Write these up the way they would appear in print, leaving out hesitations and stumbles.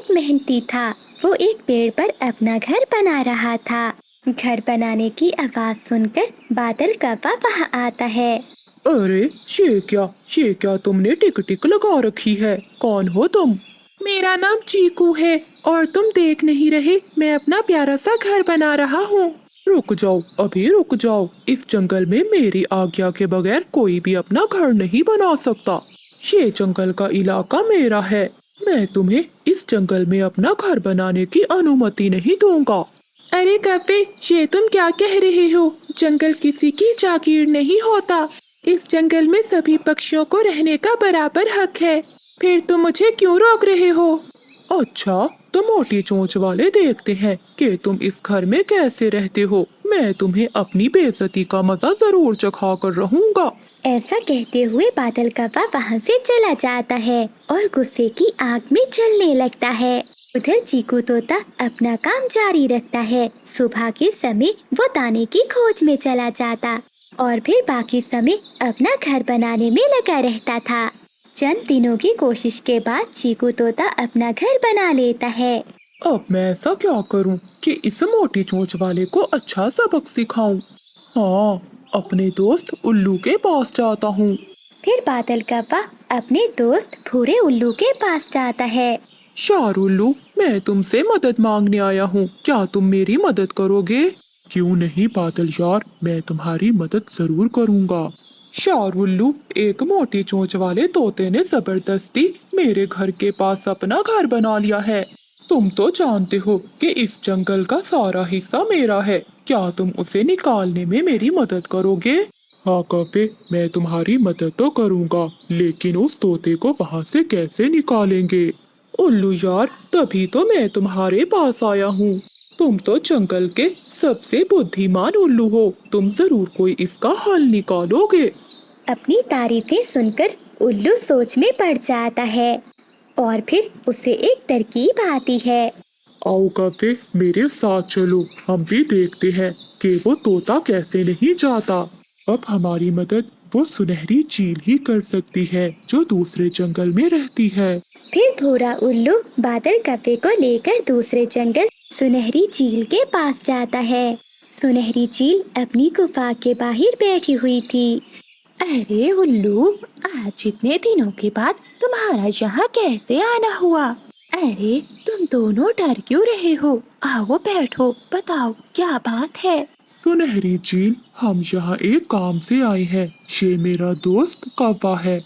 एक मेहनती था। वो एक पेड़ पर अपना घर बना रहा था। घर बनाने की आवाज सुनकर बादल कौवा वहाँ आता है। अरे ये क्या तुमने टिक टिक लगा रखी है? कौन हो तुम? मेरा नाम चीकू है और तुम देख नहीं रहे मैं अपना प्यारा सा घर बना रहा हूँ। रुक जाओ, अभी रुक जाओ। इस जंगल में मेरी आज्ञा के बगैर कोई भी अपना घर नहीं बना सकता। ये जंगल का इलाका मेरा है। मैं तुम्हें इस जंगल में अपना घर बनाने की अनुमति नहीं दूंगा। अरे कौवे, ये तुम क्या कह रहे हो? जंगल किसी की जागीर नहीं होता। इस जंगल में सभी पक्षियों को रहने का बराबर हक है। फिर तुम मुझे क्यों रोक रहे हो? अच्छा, तो मोटी चोंच वाले देखते हैं कि तुम इस घर में कैसे रहते हो। मैं तुम्हें अपनी बेइज्जती का मजा जरूर चखा कर रहूंगा। ऐसा कहते हुए बादल कौवा वहाँ से चला जाता है और गुस्से की आग में जलने लगता है। उधर चीकू तोता अपना काम जारी रखता है। सुबह के समय वो दाने की खोज में चला जाता और फिर बाकी समय अपना घर बनाने में लगा रहता था। चंद दिनों की कोशिश के बाद चीकू तोता अपना घर बना लेता है। अब मैं ऐसा क्या करूं कि इस मोटी चोंच वाले को अच्छा सबक सिखाऊं? हाँ, अपने दोस्त उल्लू के पास जाता हूँ। फिर बादल कौवा अपने दोस्त भूरे उल्लू के पास जाता है। यार उल्लू, मैं तुमसे मदद मांगने आया हूँ। क्या तुम मेरी मदद करोगे? क्यों नहीं बादल यार, मैं तुम्हारी मदद जरूर करूँगा। यार उल्लू, एक मोटी चोंच वाले तोते ने जबरदस्ती मेरे घर के पास अपना घर बना लिया है। तुम तो जानते हो कि इस जंगल का सारा हिस्सा मेरा है। क्या तुम उसे निकालने में मेरी मदद करोगे? हाँ कौवे, मैं तुम्हारी मदद तो करूँगा, लेकिन उस तोते को वहाँ से कैसे निकालेंगे? उल्लू यार, तभी तो मैं तुम्हारे पास आया हूँ। तुम तो जंगल के सबसे बुद्धिमान उल्लू हो। तुम जरूर कोई इसका हल निकालोगे। अपनी तारीफें सुनकर उल्लू सोच में पड़ जाता है और फिर उसे एक तरकीब आती है। आओ कौवे, मेरे साथ चलो, हम भी देखते हैं कि वो तोता कैसे नहीं जाता। अब हमारी मदद वो सुनहरी चील ही कर सकती है जो दूसरे जंगल में रहती है। फिर भूरा उल्लू बादल कौवे को लेकर दूसरे जंगल सुनहरी चील के पास जाता है। सुनहरी चील अपनी गुफा के बाहर बैठी हुई थी। अरे उल्लू, आज इतने दिनों के बाद तुम्हारा यहाँ कैसे आना हुआ? अरे तुम दोनों डर क्यों रहे हो? आओ बैठो, बताओ क्या बात है? सुनहरी चील, हम यहाँ एक काम से आए हैं। ये मेरा दोस्त कौवा है।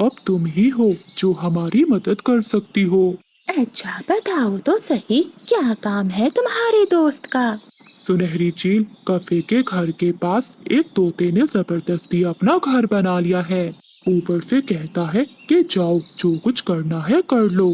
अब तुम ही हो जो हमारी मदद कर सकती हो। अच्छा बताओ तो सही, क्या काम है तुम्हारे दोस्त का? सुनहरी चील, कौवे के घर के पास एक तोते ने जबरदस्ती अपना घर बना लिया है। ऊपर से कहता है कि जाओ, जो कुछ करना है कर लो,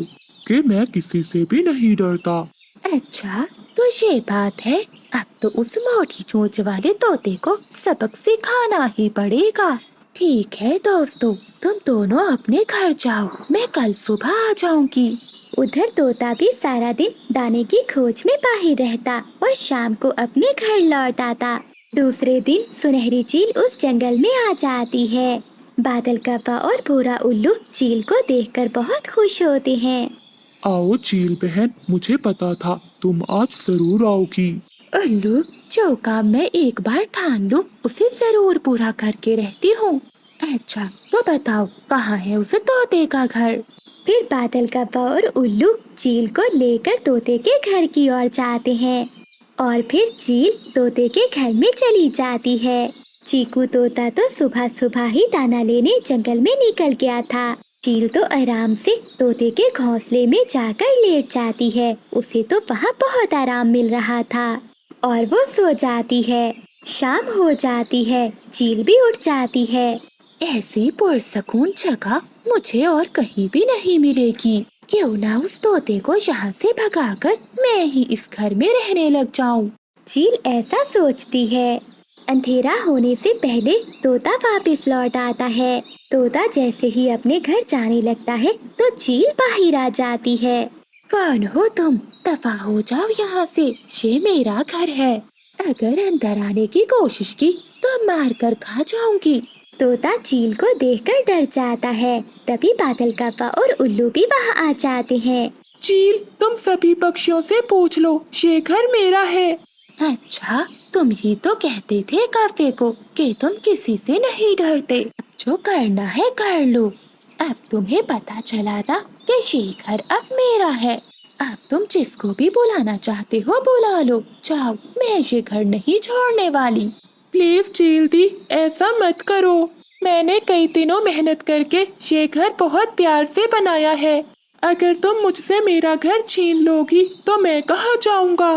कि मैं किसी से भी नहीं डरता। अच्छा तो ये बात है, अब तो उस मोटी चोंच वाले तोते को सबक सिखाना ही पड़ेगा। ठीक है दोस्तों, तुम दोनों अपने घर जाओ, मैं कल सुबह आ जाऊंगी। उधर तोता भी सारा दिन दाने की खोज में बाहर रहता और शाम को अपने घर लौट आता। दूसरे दिन सुनहरी चील उस जंगल में आ जाती है। बादल कौवा और भूरा उल्लू चील को देखकर बहुत खुश होते हैं। आओ चील बहन, मुझे पता था तुम आज जरूर आओगी। उल्लू, जो काम मैं एक बार ठान लूं उसे जरूर पूरा करके रहती हूँ। अच्छा तो बताओ, कहाँ है उस तोते का घर? फिर बादल कौवा और उल्लू चील को लेकर तोते के घर की ओर जाते हैं और फिर चील तोते के घर में चली जाती है। चीकू तोता तो सुबह सुबह ही दाना लेने जंगल में निकल गया था। चील तो आराम से तोते के घोंसले में जाकर लेट जाती है। उसे तो वहाँ बहुत आराम मिल रहा था और वो सो जाती है। शाम हो जाती है, चील भी उठ जाती है। ऐसी पुरसकून जगह मुझे और कहीं भी नहीं मिलेगी। क्यों ना उस तोते को यहाँ से भगाकर मैं ही इस घर में रहने लग जाऊं। चील ऐसा सोचती है। अंधेरा होने से पहले तोता वापस लौट आता है। तोता जैसे ही अपने घर जाने लगता है तो चील बाहर आ जाती है। कौन हो तुम? दफा हो जाओ यहाँ से, ये मेरा घर है। अगर अंदर आने की कोशिश की तो मार कर खा जाऊंगी। तोता चील को देखकर डर जाता है। तभी बादल कौवा और उल्लू भी वहाँ आ जाते हैं। चील, तुम सभी पक्षियों से पूछ लो, ये घर मेरा है। अच्छा, तुम ही तो कहते थे काफे को कि तुम किसी से नहीं डरते। अब जो करना है कर लो। अब तुम्हें पता चला ना कि ये घर अब मेरा है। अब तुम जिसको भी बुलाना चाहते हो बुला लो। जाओ, मैं ये घर नहीं छोड़ने वाली। प्लीज चील दी, ऐसा मत करो। मैंने कई दिनों मेहनत करके ये घर बहुत प्यार से बनाया है। अगर तुम मुझसे मेरा घर छीन लोगी तो मैं कहाँ जाऊँगा।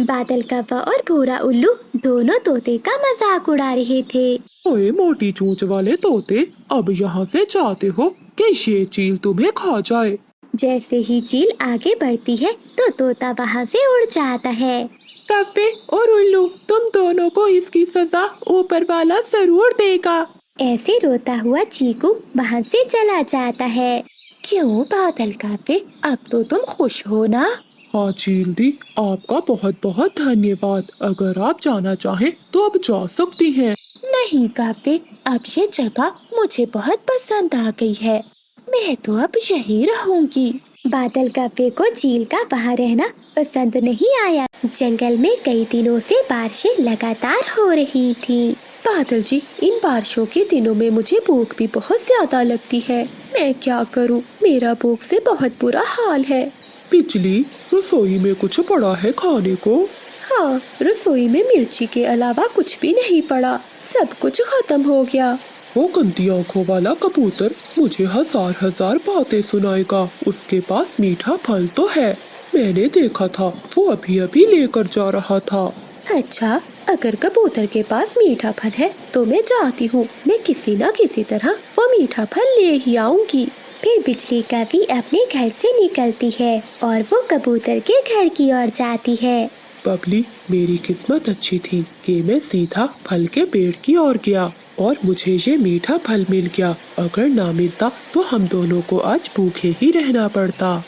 बादल कौवा और भूरा उल्लू दोनों तोते का मजाक उड़ा रहे थे। ओए मोटी चोंच वाले तोते, अब यहाँ से चाहते हो कि ये चील तुम्हें खा जाए। जैसे ही चील आगे बढ़ती है तो तोता वहाँ से उड़ जाता है। कव्वे और उल्लू, तुम दोनों को इसकी सजा ऊपर वाला जरूर देगा। ऐसे रोता हुआ चीकू वहाँ से चला जाता है। क्यों बादल काफे, अब तो तुम खुश हो ना? हाँ चील दी, आपका बहुत बहुत धन्यवाद। अगर आप जाना चाहें तो अब जा सकती हैं। नहीं काफे, अब ये जगह मुझे बहुत पसंद आ गई है। मैं तो अब यहीं रहूंगी। बादल कौवे को चील का वहाँ रहना पसंद नहीं आया। जंगल में कई दिनों से बारिशें लगातार हो रही थी। बादल जी, इन बारिशों के दिनों में मुझे भूख भी बहुत ज्यादा लगती है। मैं क्या करूं? मेरा भूख से बहुत बुरा हाल है। बिजली, रसोई में कुछ पड़ा है खाने को? हाँ, रसोई में मिर्ची के अलावा कुछ भी नहीं पड़ा। सब कुछ खत्म हो गया। वो गंदी आंखों वाला कबूतर मुझे हजार हजार बातें सुनाएगा। उसके पास मीठा फल तो है, मैंने देखा था, वो अभी अभी लेकर जा रहा था। अच्छा, अगर कबूतर के पास मीठा फल है तो मैं जाती हूँ। मैं किसी न किसी तरह वो मीठा फल ले ही आऊंगी। फिर बिजली कौवी अपने घर से निकलती है और वो कबूतर के घर की ओर जाती है। बबली, मेरी किस्मत अच्छी थी कि मैं सीधा फल के पेड़ की ओर गया और मुझे ये मीठा फल मिल गया। अगर ना मिलता तो हम दोनों को आज भूखे ही रहना पड़ता।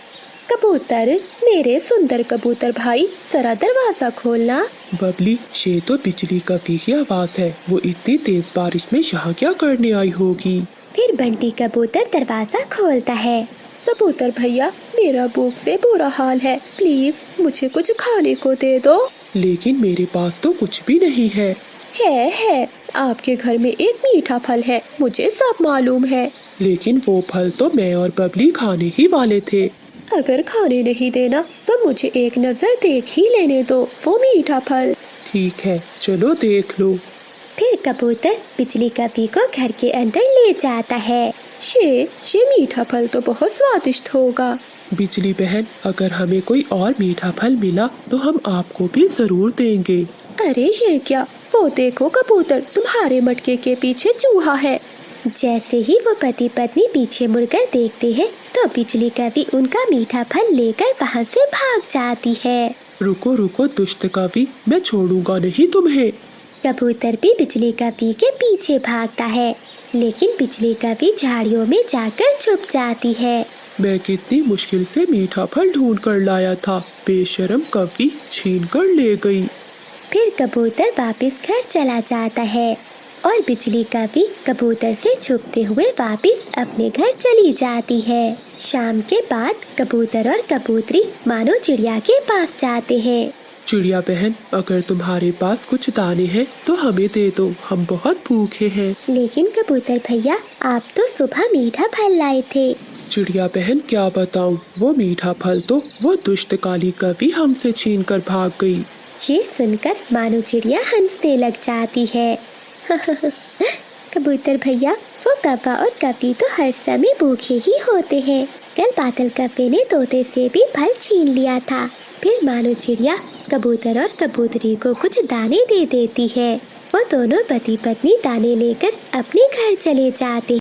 कबूतर, मेरे सुंदर कबूतर भाई, जरा दरवाजा खोलना। बबली, ये तो बिजली कौवी की आवाज है। वो इतनी तेज बारिश में यहाँ क्या करने आई होगी? फिर बंटी कबूतर दरवाजा खोलता है। कबूतर भैया, मेरा भूख से बुरा हाल है, प्लीज मुझे कुछ खाने को दे दो। लेकिन मेरे पास तो कुछ भी नहीं है। है, आपके घर में एक मीठा फल है, मुझे सब मालूम है। लेकिन वो फल तो मैं और बबली खाने ही वाले थे। अगर खाने नहीं देना तो मुझे एक नजर देख ही लेने दो वो मीठा फल। ठीक है, चलो देख लो। फिर कबूतर बिजली कौवी को घर के अंदर ले जाता है। ये मीठा फल तो बहुत स्वादिष्ट होगा। बिजली बहन, अगर हमें कोई और मीठा फल मिला तो हम आपको भी जरूर देंगे। अरे ये क्या, वो देखो कबूतर, तुम्हारे मटके के पीछे चूहा है। जैसे ही वो पति पत्नी पीछे मुड़कर देखते हैं तो बिजली कौवी उनका मीठा फल लेकर वहाँ से भाग जाती है। रुको रुको दुष्ट कौवी, मैं छोड़ूंगा नहीं तुम्हें। कबूतर भी बिजली कौवी के पीछे भागता है, लेकिन बिजली कौवी झाड़ियों में जाकर छुप जाती है। मैं कितनी मुश्किल से मीठा फल ढूंढ कर लाया था, बेशरम कौवी छीन कर ले गई। फिर कबूतर वापस घर चला जाता है और बिजली कौवी कबूतर से छुपते हुए वापस अपने घर चली जाती है। शाम के बाद कबूतर और कबूतरी मानो चिड़िया के पास जाते हैं। चिड़िया बहन, अगर तुम्हारे पास कुछ दाने हैं तो हमें दे दो, हम बहुत भूखे हैं। लेकिन कबूतर भैया, आप तो सुबह मीठा फल लाए थे। चिड़िया बहन, क्या बताऊं, वो मीठा फल तो वो दुष्ट काली कौवी हमसे छीन कर भाग गई। ये सुनकर मानो चिड़िया हंसने लग जाती है। कबूतर भैया, वो कौवा और कौवी तो हर समय भूखे ही होते हैं। कल बादल कौवे ने तोते से भी फल छीन लिया था। फिर मानो चिड़िया कबूतर और कबूतरी को कुछ दाने दे देती है। वो दोनों पति पत्नी दाने लेकर अपने घर चले जाते